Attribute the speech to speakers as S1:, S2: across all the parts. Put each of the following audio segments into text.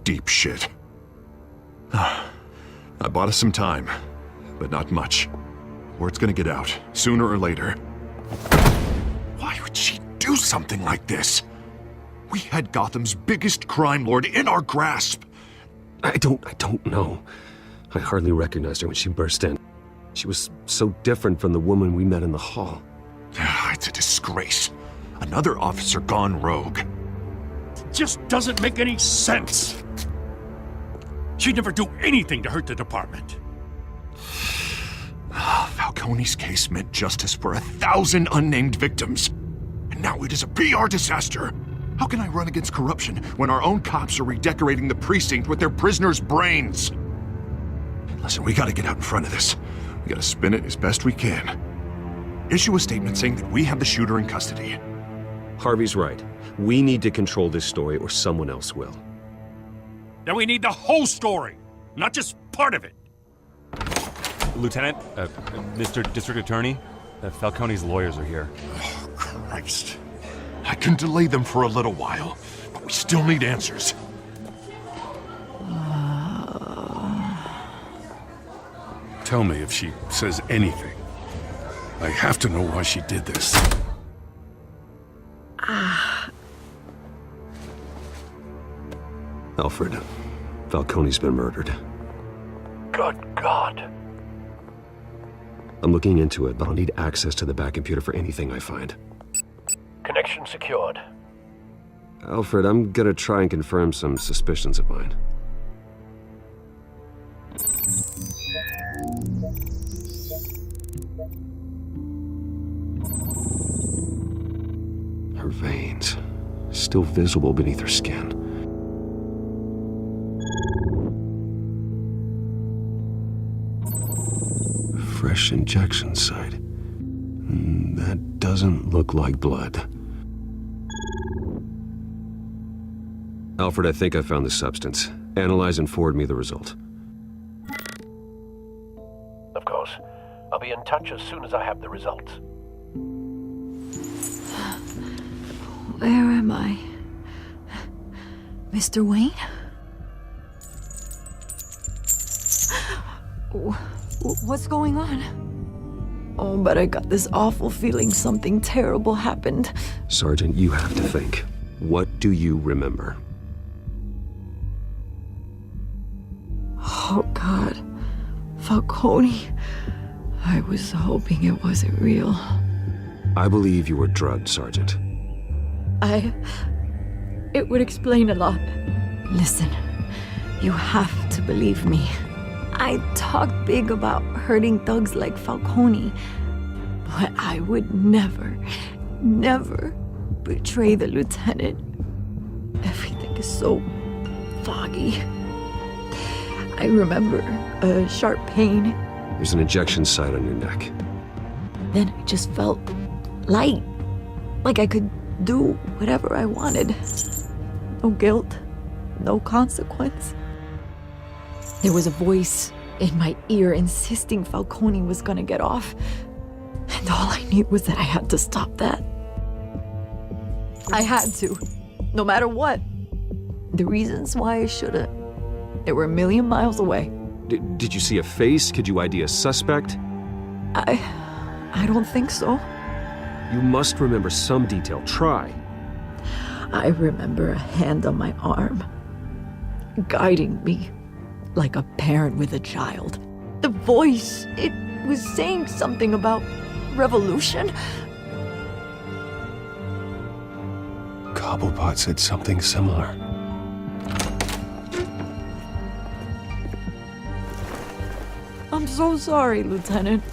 S1: deep shit. I bought us some time, but not much. Word's gonna get out, sooner or later. Why would she do something like this? We had Gotham's biggest crime lord in our grasp.
S2: I don't know. I hardly recognized her when she burst in. She was so different from the woman we met in the hall.
S1: It's a disgrace. Another officer gone rogue.
S3: It just doesn't make any sense. She'd never do anything to hurt the department.
S1: Falcone's case meant justice for 1,000 unnamed victims. And now it is a PR disaster. How can I run against corruption when our own cops are redecorating the precinct with their prisoners' brains? Listen, we gotta get out in front of this. We gotta spin it as best we can. Issue a statement saying that we have the shooter in custody.
S2: Harvey's right. We need to control this story or someone else will.
S3: Then we need the whole story, not just part of it.
S4: Lieutenant, Mr. District Attorney, Falcone's lawyers are here.
S1: Oh, Christ. I can delay them for a little while, but we still need answers.
S3: Tell me if she says anything. I have to know why she did this.
S2: Alfred, Falcone's been murdered.
S3: Good God.
S2: I'm looking into it, but I'll need access to the back computer for anything I find.
S5: Connection secured.
S2: Alfred, I'm gonna try and confirm some suspicions of mine. Her veins, still visible beneath her skin. Fresh injection site. That doesn't look like blood. Alfred, I think I found the substance. Analyze and forward me the result.
S5: Of course. I'll be in touch as soon as I have the results.
S6: Where am I? Mr. Wayne? What's going on? Oh, but I got this awful feeling something terrible happened.
S2: Sergeant, you have to think. What do you remember?
S6: Oh, God. Falcone. I was hoping it wasn't real.
S2: I believe you were drugged, Sergeant.
S6: It would explain a lot. Listen, you have to believe me. I talked big about hurting thugs like Falcone, but I would never betray the lieutenant. Everything is so foggy. I remember a sharp pain.
S2: There's an injection site on your neck.
S6: Then I just felt light, like I could do whatever I wanted. No guilt, no consequence. There was a voice in my ear insisting Falcone was gonna get off. And all I knew was that I had to stop that. I had to, no matter what. The reasons why I shouldn't, they were a million miles away.
S2: Did you see a face? Could you ID a suspect?
S6: I don't think so.
S2: You must remember some detail. Try.
S6: I remember a hand on my arm, guiding me like a parent with a child. The voice, it was saying something about revolution.
S2: Cobblepot said something similar.
S6: I'm so sorry, Lieutenant.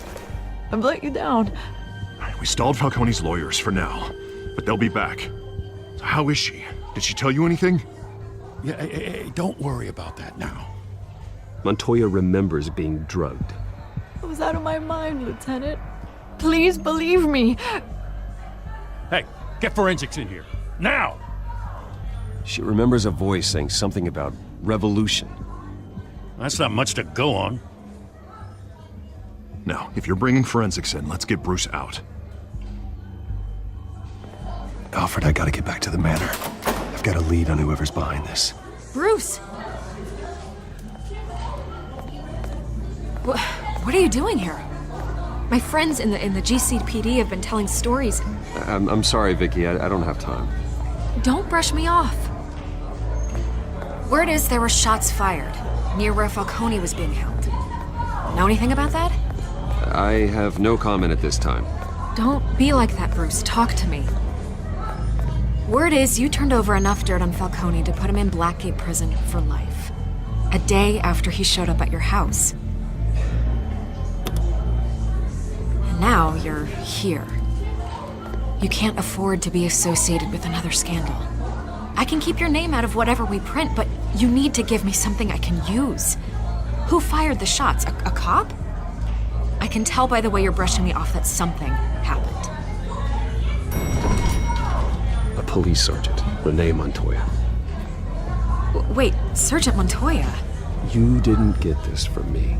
S6: I've let you down.
S1: We stalled Falcone's lawyers for now, but they'll be back. So how is she? Did she tell you anything?
S3: Yeah, hey, don't worry about that now.
S2: Montoya remembers being drugged.
S6: I was out of my mind, Lieutenant. Please believe me.
S3: Hey, get forensics in here. Now!
S2: She remembers a voice saying something about revolution.
S3: That's not much to go on.
S1: Now, if you're bringing forensics in, let's get Bruce out.
S2: Alfred, I gotta get back to the manor. I've got a lead on whoever's behind this.
S6: Bruce,
S7: What are you doing here? My friends in the GCPD have been telling stories.
S2: I'm sorry, Vicky. I don't have time.
S7: Don't brush me off. Word is there were shots fired near where Falcone was being held. Know anything about that?
S2: I have no comment at this time.
S7: Don't be like that, Bruce. Talk to me. Word is you turned over enough dirt on Falcone to put him in Blackgate Prison for life. A day after he showed up at your house. And now you're here. You can't afford to be associated with another scandal. I can keep your name out of whatever we print, but you need to give me something I can use. Who fired the shots? A cop? I can tell by the way you're brushing me off that something happened.
S2: A police sergeant, Renee Montoya.
S7: Wait, Sergeant Montoya?
S2: You didn't get this from me.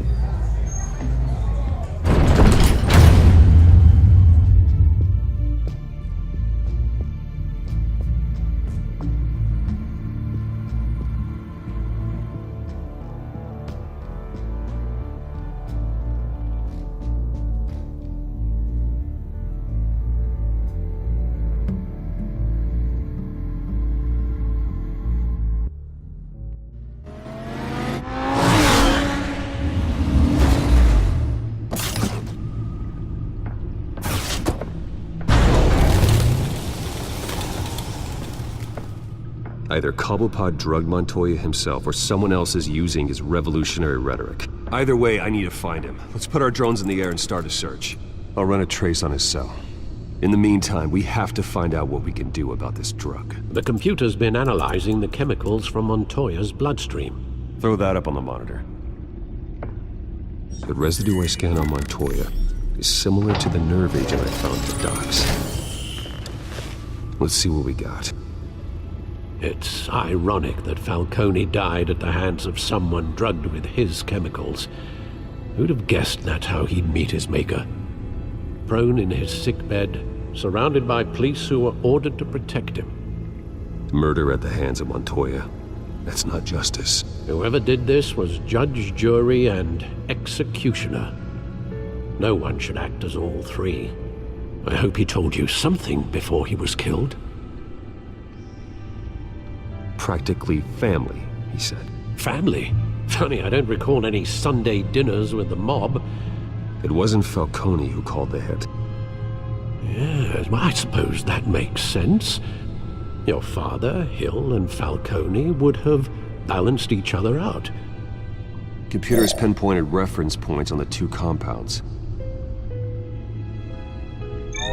S2: Either Cobblepot drugged Montoya himself, or someone else is using his revolutionary rhetoric. Either way, I need to find him. Let's put our drones in the air and start a search. I'll run a trace on his cell. In the meantime, we have to find out what we can do about this drug.
S8: The computer's been analyzing the chemicals from Montoya's bloodstream.
S2: Throw that up on the monitor. The residue I scan on Montoya is similar to the nerve agent I found at the docks. Let's see what we got.
S8: It's ironic that Falcone died at the hands of someone drugged with his chemicals. Who'd have guessed that's how he'd meet his maker? Prone in his sickbed, surrounded by police who were ordered to protect him.
S2: Murder at the hands of Montoya. That's not justice.
S8: Whoever did this was judge, jury, and executioner. No one should act as all three. I hope he told you something before he was killed.
S2: Practically family, he said.
S8: Family? Funny, I don't recall any Sunday dinners with the mob.
S2: It wasn't Falcone who called the hit.
S8: Yes, well, I suppose that makes sense. Your father, Hill, and Falcone would have balanced each other out.
S2: Computers pinpointed reference points on the two compounds.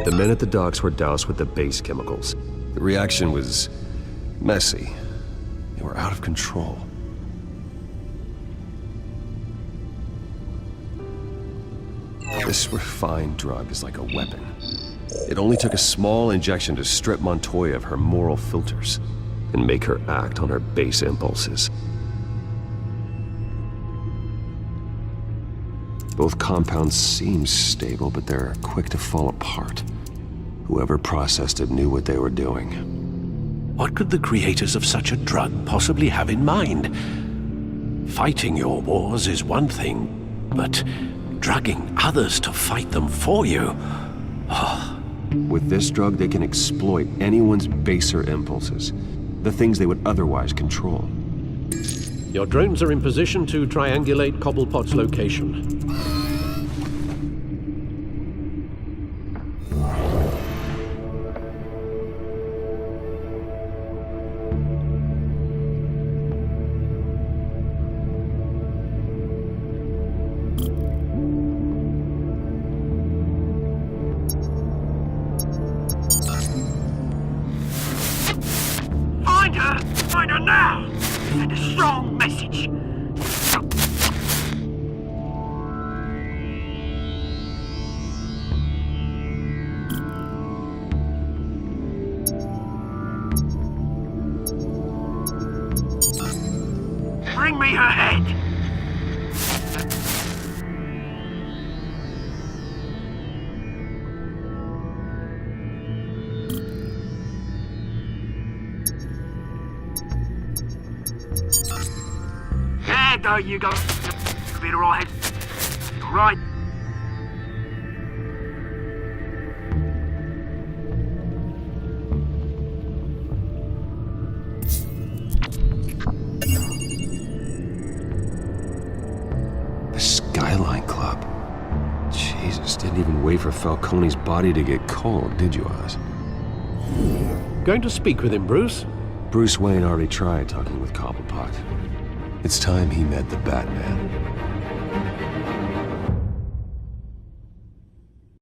S2: The men at the docks were doused with the base chemicals. The reaction was messy. They were out of control. This refined drug is like a weapon. It only took a small injection to strip Montoya of her moral filters and make her act on her base impulses. Both compounds seem stable, but they're quick to fall apart. Whoever processed it knew what they were doing.
S8: What could the creators of such a drug possibly have in mind? Fighting your wars is one thing, but drugging others to fight them for you?
S2: With this drug, they can exploit anyone's baser impulses, the things they would otherwise control.
S8: Your drones are in position to triangulate Cobblepot's location.
S9: Find her now! Send a strong message. Bring me her head! There you go. Be all right. right?
S2: The Skyline Club. Jesus, didn't even wait for Falcone's body to get cold, did you, Oz?
S8: Going to speak with him, Bruce?
S2: Bruce Wayne already tried talking with Cobblepot. It's time he met the Batman.